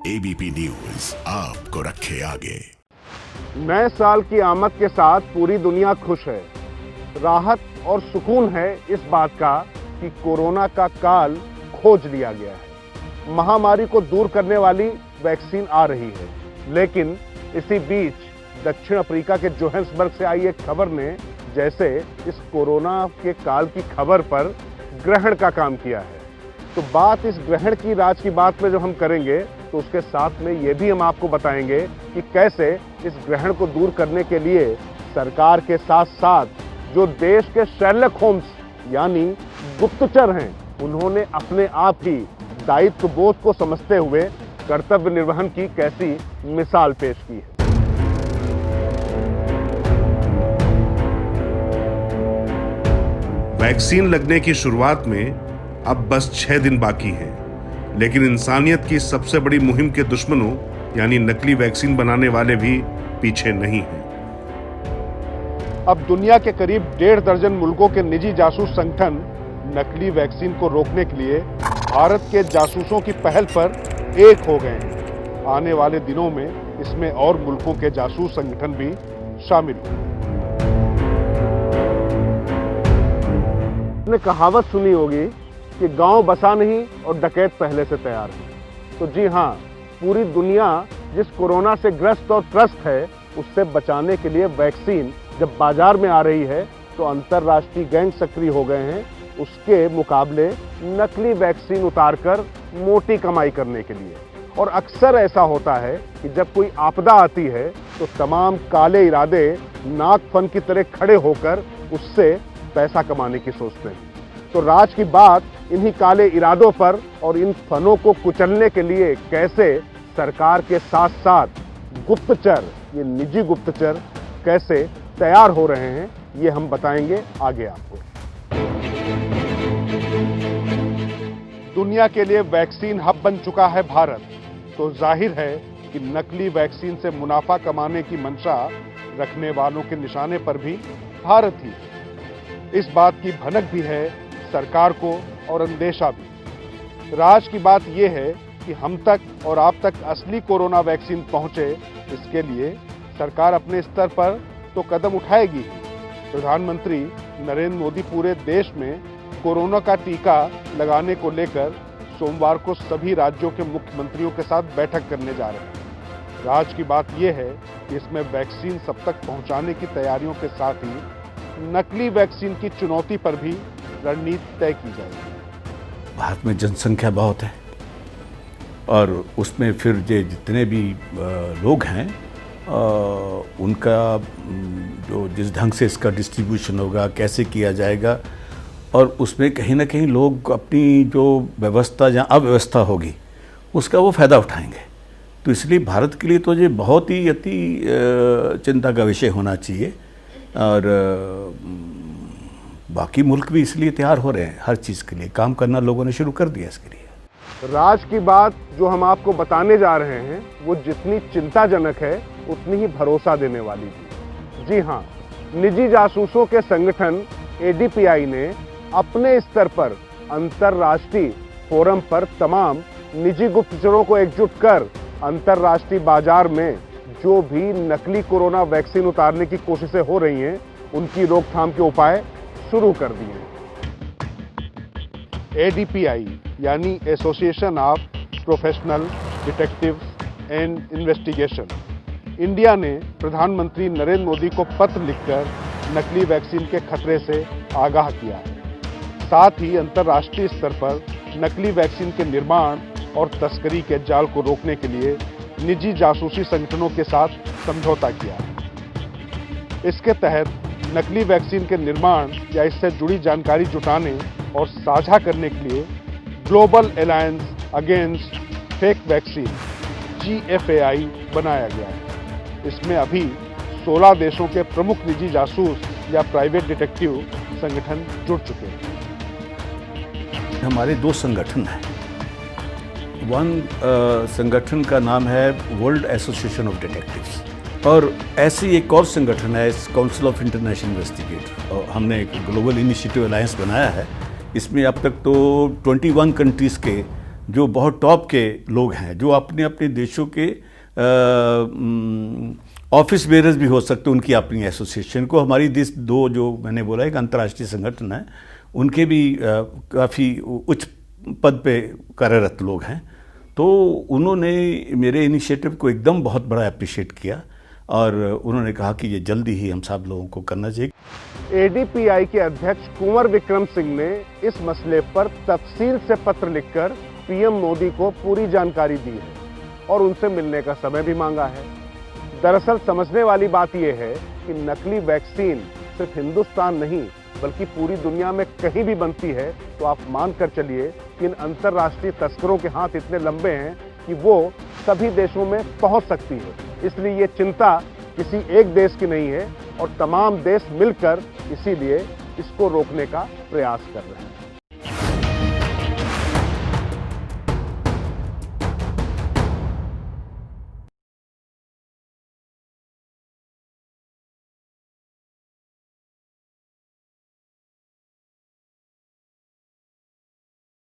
ABP news आपको रखे आगे। नए साल की आमद के साथ पूरी दुनिया खुश है। राहत और सुकून है इस बात का कि कोरोना का काल खोज लिया गया है। महामारी को दूर करने वाली वैक्सीन आ रही है, लेकिन इसी बीच दक्षिण अफ्रीका के जोहान्सबर्ग से आई एक खबर ने जैसे इस कोरोना के काल की खबर पर ग्रहण का काम किया है। तो बात इस ग्रहण की राज की बात में जो हम करेंगे, तो उसके साथ में ये भी हम आपको बताएंगे कि कैसे इस ग्रहण को दूर करने के लिए सरकार के साथ साथ जो देश के शेरलॉक होम्स यानी गुप्तचर हैं, उन्होंने अपने आप ही दायित्व बोध को समझते हुए कर्तव्य निर्वहन की कैसी मिसाल पेश की है। वैक्सीन लगने की शुरुआत में अब बस 6 दिन बाकी हैं, लेकिन इंसानियत की सबसे बड़ी मुहिम के दुश्मनों यानी नकली वैक्सीन बनाने वाले भी पीछे नहीं हैं। अब दुनिया के करीब 1.5 दर्जन मुल्कों के निजी जासूस संगठन नकली वैक्सीन को रोकने के लिए भारत के जासूसों की पहल पर एक हो गए हैं। आने वाले दिनों में इसमें और मुल्कों के जासूस संगठन भी शामिल होंगे। आपने कहावत सुनी होगी कि गांव बसा नहीं और डकैत पहले से तैयार है। तो जी हां, पूरी दुनिया जिस कोरोना से ग्रस्त और त्रस्त है, उससे बचाने के लिए वैक्सीन जब बाजार में आ रही है तो अंतर्राष्ट्रीय गैंग सक्रिय हो गए हैं उसके मुकाबले नकली वैक्सीन उतारकर मोटी कमाई करने के लिए। और अक्सर ऐसा होता है कि जब कोई आपदा आती है तो तमाम काले इरादे नाक फन की तरह खड़े होकर उससे पैसा कमाने की सोचते हैं। तो राज की बात इन्हीं काले इरादों पर और इन फनों को कुचलने के लिए कैसे सरकार के साथ साथ गुप्तचर, ये निजी गुप्तचर कैसे तैयार हो रहे हैं, ये हम बताएंगे आगे आपको। दुनिया के लिए वैक्सीन हब बन चुका है भारत, तो जाहिर है कि नकली वैक्सीन से मुनाफा कमाने की मंशा रखने वालों के निशाने पर भी भारत ही। इस बात की भनक भी है सरकार को और अंदेशा भी। राज की बात यह है कि हम तक और आप तक असली कोरोना वैक्सीन पहुंचे, इसके लिए सरकार अपने स्तर पर तो कदम उठाएगी ही। प्रधानमंत्री नरेंद्र मोदी पूरे देश में कोरोना का टीका लगाने को लेकर सोमवार को सभी राज्यों के मुख्यमंत्रियों के साथ बैठक करने जा रहे हैं। राज की बात यह है कि इसमें वैक्सीन सब तक पहुंचाने की तैयारियों के साथ ही नकली वैक्सीन की चुनौती पर भी रणनीति तय की जाएगी। भारत में जनसंख्या बहुत है और उसमें फिर जितने भी लोग हैं उनका जो जिस ढंग से इसका डिस्ट्रीब्यूशन होगा, कैसे किया जाएगा, और उसमें कहीं ना कहीं लोग अपनी जो व्यवस्था या अव्यवस्था होगी उसका वो फ़ायदा उठाएंगे। तो इसलिए भारत के लिए तो ये बहुत ही अति चिंता का विषय होना चाहिए। और बाकी मुल्क भी इसलिए तैयार हो रहे हैं, हर चीज़ के लिए काम करना लोगों ने शुरू कर दिया इसके लिए। राज की बात जो हम आपको बताने जा रहे हैं वो जितनी चिंताजनक है उतनी ही भरोसा देने वाली भी। जी हाँ, निजी जासूसों के संगठन एडीपीआई ने अपने स्तर पर अंतर्राष्ट्रीय फोरम पर तमाम निजी गुप्तचरों को एकजुट कर अंतर्राष्ट्रीय बाजार में जो भी नकली कोरोना वैक्सीन उतारने की कोशिशें हो रही हैं, उनकी रोकथाम के उपाय शुरू कर दिए। एडीपीआई यानी association of professional detectives and investigation India ने प्रधानमंत्री नरेंद्र मोदी को पत्र लिखकर नकली वैक्सीन के खतरे से आगाह किया है। साथ ही अंतर्राष्ट्रीय स्तर पर नकली वैक्सीन के निर्माण और तस्करी के जाल को रोकने के लिए निजी जासूसी संगठनों के साथ समझौता किया। इसके तहत नकली वैक्सीन के निर्माण या इससे जुड़ी जानकारी जुटाने और साझा करने के लिए global alliance against fake vaccine GFAI बनाया गया है। इसमें अभी 16 देशों के प्रमुख निजी जासूस या प्राइवेट डिटेक्टिव संगठन जुड़ चुके हैं। हमारे 2 संगठन हैं। वन संगठन का नाम है वर्ल्ड एसोसिएशन ऑफ डिटेक्टिव्स, और ऐसी एक और संगठन है काउंसिल ऑफ इंटरनेशनल इन्वेस्टिगेटर, और हमने एक ग्लोबल इनिशिएटिव अलायंस बनाया है। इसमें अब तक तो 21 कंट्रीज़ के जो बहुत टॉप के लोग हैं, जो अपने अपने देशों के ऑफिस बेयरर्स भी हो सकते, उनकी अपनी एसोसिएशन को, हमारी देश दो जो मैंने बोला एक अंतर्राष्ट्रीय संगठन है, उनके भी काफ़ी उच्च पद पे कार्यरत लोग हैं। तो उन्होंने मेरे इनिशिएटिव को एकदम बहुत बड़ा अप्रिशिएट किया और उन्होंने कहा कि ये जल्दी ही हम सब लोगों को करना चाहिए। एडीपीआई के अध्यक्ष कुंवर विक्रम सिंह ने इस मसले पर तफसील से पत्र लिखकर पीएम मोदी को पूरी जानकारी दी है और उनसे मिलने का समय भी मांगा है। दरअसल समझने वाली बात यह है कि नकली वैक्सीन सिर्फ हिंदुस्तान नहीं बल्कि पूरी दुनिया में कहीं भी बनती है तो आप मान कर चलिए कि इन अंतर्राष्ट्रीय तस्करों के हाथ इतने लंबे हैं कि वो सभी देशों में पहुंच सकती है। इसलिए ये चिंता किसी एक देश की नहीं है और तमाम देश मिलकर इसीलिए इसको रोकने का प्रयास कर रहे हैं।